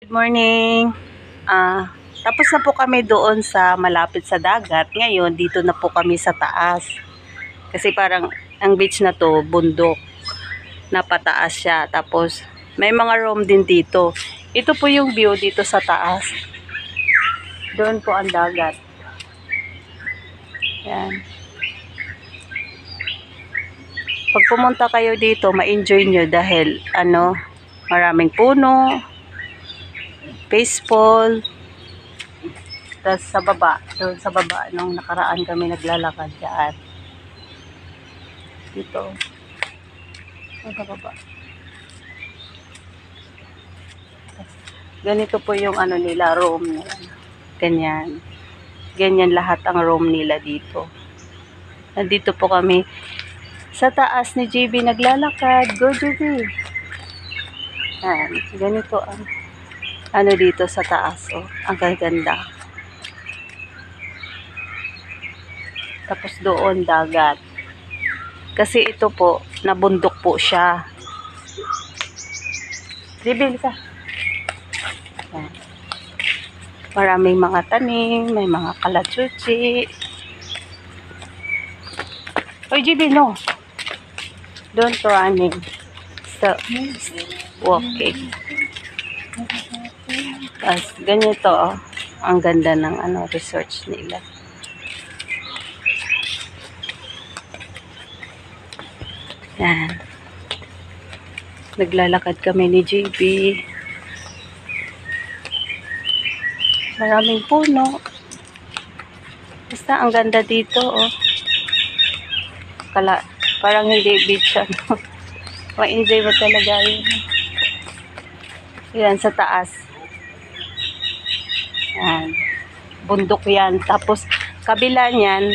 Good morning. Tapos na po kami doon sa malapit sa dagat. Ngayon, dito na po kami sa taas. Kasi parang ang beach na to, bundok. Napataas siya. Tapos, may mga room din dito. Ito po yung view dito sa taas. Doon po ang dagat. Yan. Pag pumunta kayo dito, ma-enjoy nyo dahil maraming puno, peaceful. Tapos sa baba, doon sa baba, nung nakaraan kami naglalakad dyan. Dito. Sa baba. Ganito po yung nila, room nila. Ganyan. Ganyan lahat ang room nila dito. Nandito po kami sa taas ni JB naglalakad. Go JB! Yan. Ganito ang dito sa taas. Oh. Ang ganda. Tapos doon dagat. Kasi ito po, nabundok po siya. JB, ka. Yan. Maraming mga tanim, may mga kalachuchi. Oy, JB, no. Don't running. So, walking. Tapos, ganito, oh. Ang ganda ng research nila. Yan. Naglalakad kami ni JB. Maraming puno. Basta ang ganda dito, oh. Parang hindi beach, ma-enjoy mo talaga yun. Yan, sa taas. Yan. Bundok yan. Tapos, kabila niyan,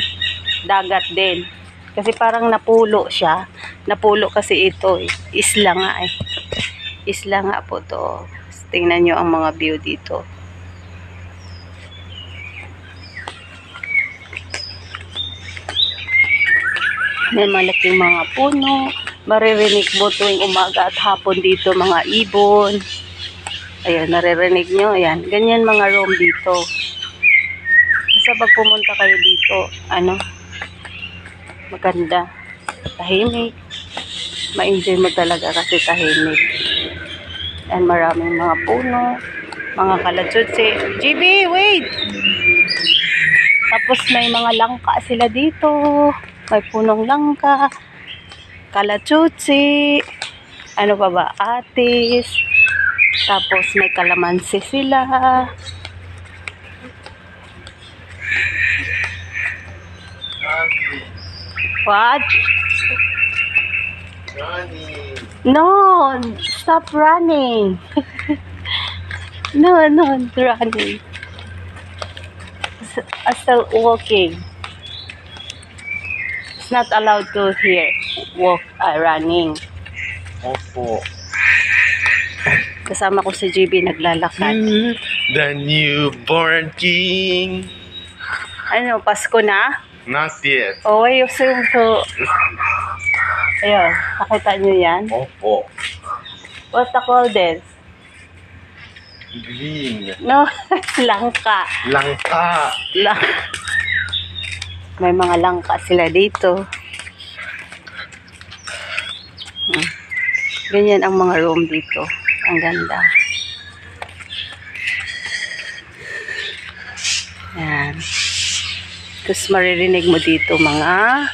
dagat din. Kasi parang napulo siya. Napulo kasi ito, isla nga eh. Isla nga po to. Tingnan nyo ang mga view dito. May malaking mga puno. Maririnig mo tuwing umaga at hapon dito mga ibon. Ayan, naririnig nyo. Ayan, ganyan mga room dito. Basta pag pumunta kayo dito, maganda. Tahimik. Ma-enjoy mo talaga kasi tahimik. Ayan, maraming mga puno. Mga kalachuchi. GB, wait! Tapos may mga langka sila dito. May punong langka, kalachuchi, ano pa ba, atis, tapos may kalamansi sila. What? Running. No, stop running. No, running. Still walking. Not allowed to hear running. Opo. Kasama ko si JB naglalakad. The newborn king. Pasko na? Not yet. Oh, ayun, so. Ayun, nakita nyo yan? Opo. What's the call this? Green. No, langka. Langka. May mga langka sila dito. Ganyan ang mga room dito. Ang ganda. Yan. Tapos maririnig mo dito mga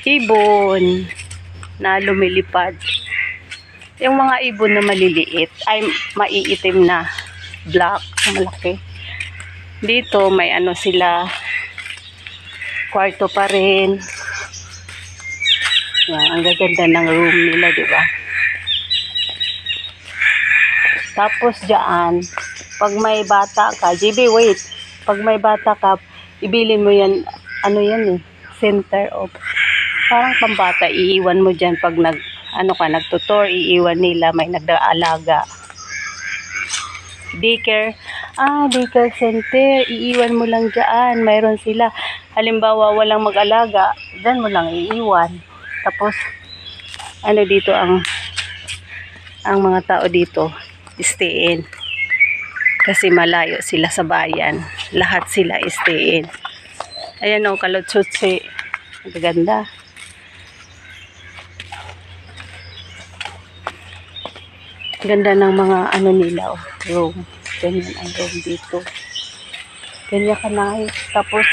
ibon na lumilipad. Yung mga ibon na maliliit ay maiitim na black, malaki. Dito may sila, kwarto pa rin. Yan, ang gaganda ng room nila, di ba? Tapos dyan, pag may bata ka, JB, wait. Pag may bata ka, ibilin mo yan, center of, parang pambata, iiwan mo dyan pag nagtutor, iiwan nila, may nag-aalaga. Daycare center, iiwan mo lang dyan, mayroon sila. Halimbawa, walang mag-alaga, dyan mo lang iiwan. Tapos, dito ang mga tao dito, stay in. Kasi malayo sila sa bayan. Lahat sila stay in. Ayan o, Kalotsotse. Ang ganda. Ganda ng mga ano nila o, room. Ganyan ang room dito. Ganyan ka nice. Tapos,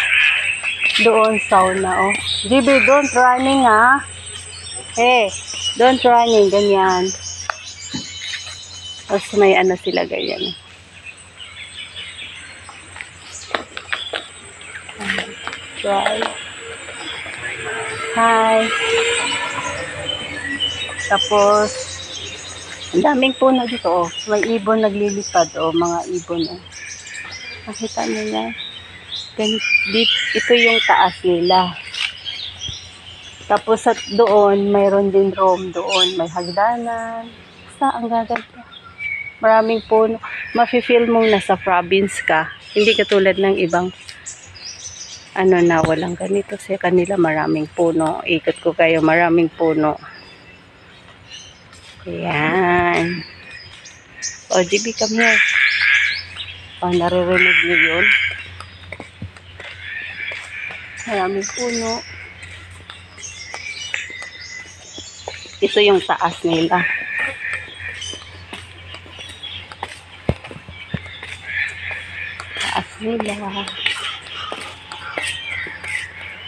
doon sauna o. GB, don't running ha. Hey, don't running. Ganyan. Tapos may ano sila ganyan. Try. Hi. Tapos, ang daming puno dito oh. May ibon naglilipad oh, mga ibon oh. Nakita niyo yan? Ito yung taas nila. Tapos at doon, mayroon din room doon. May hagdanan. Basta ang gaganda. Maraming puno. Mafe-feel mong nasa province ka. Hindi katulad ng ibang ano na walang ganito. Sa kanila maraming puno. Ikot ko kayo, maraming puno. Ayan. O, GB, come here. O, naririnig niyo yun. Maraming puno. Ito yung taas nila. Taas nila.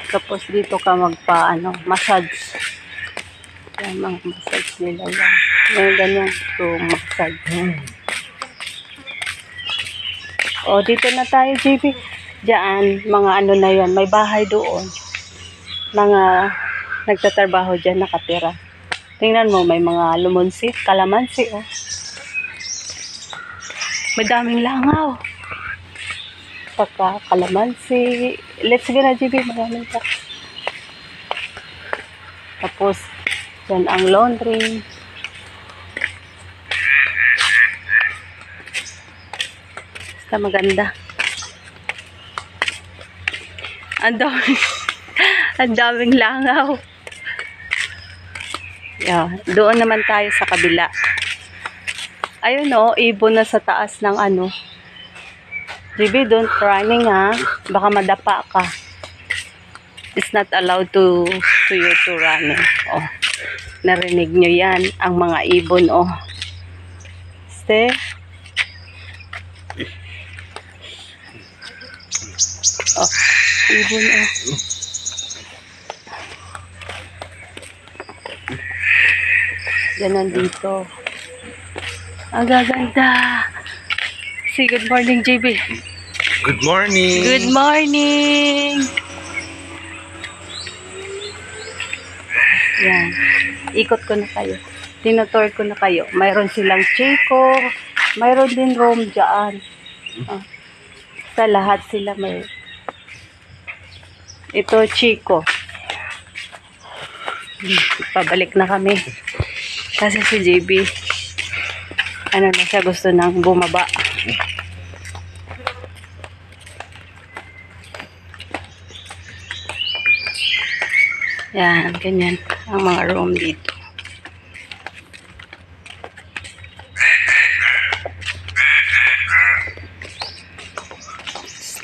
Tapos dito ka massage. Yan, mga massage nila yan. Yan, ganyan. So, massage. O, dito na tayo, JB. Diyan, mga ano na yan. May bahay doon. Mga nagtatrabaho dyan, nakatira. Tingnan mo, may mga lumonsit, kalamansi, oh. May daming langaw. Pagka kalamansi. Let's go na, JB. Maraming pa. Tapos, yan ang laundry. Basta maganda. Ang daming langaw. Yeah, doon naman tayo sa kabila. Ayun o, ibon na sa taas ng ano. GB, don't running ha. Baka madapa ka. It's not allowed to you to run. Oh, narinig nyo yan. Ang mga ibon oh. Stay. Oh, ibon oh. Ganon dito. Ang gaganda. Say good morning, JB. Good morning. Good morning. Yan. Ikot ko na kayo. Tinotour ko na kayo. Mayroon silang Chico. Mayroon din room dyan. Sa lahat sila may. Ito Chico. Pabalik na kami. Kasi si JB, ano na siya, gusto nang bumaba. Yan, ganyan ang mga room dito.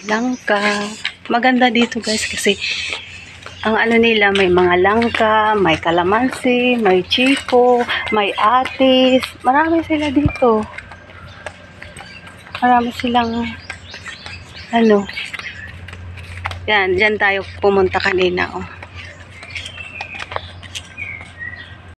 Langka. Maganda dito guys kasi ang ano nila, may mga langka, may kalamansi, may chico, may atis. Marami sila dito. Marami silang ano. Yan, dyan tayo pumunta kanina oh.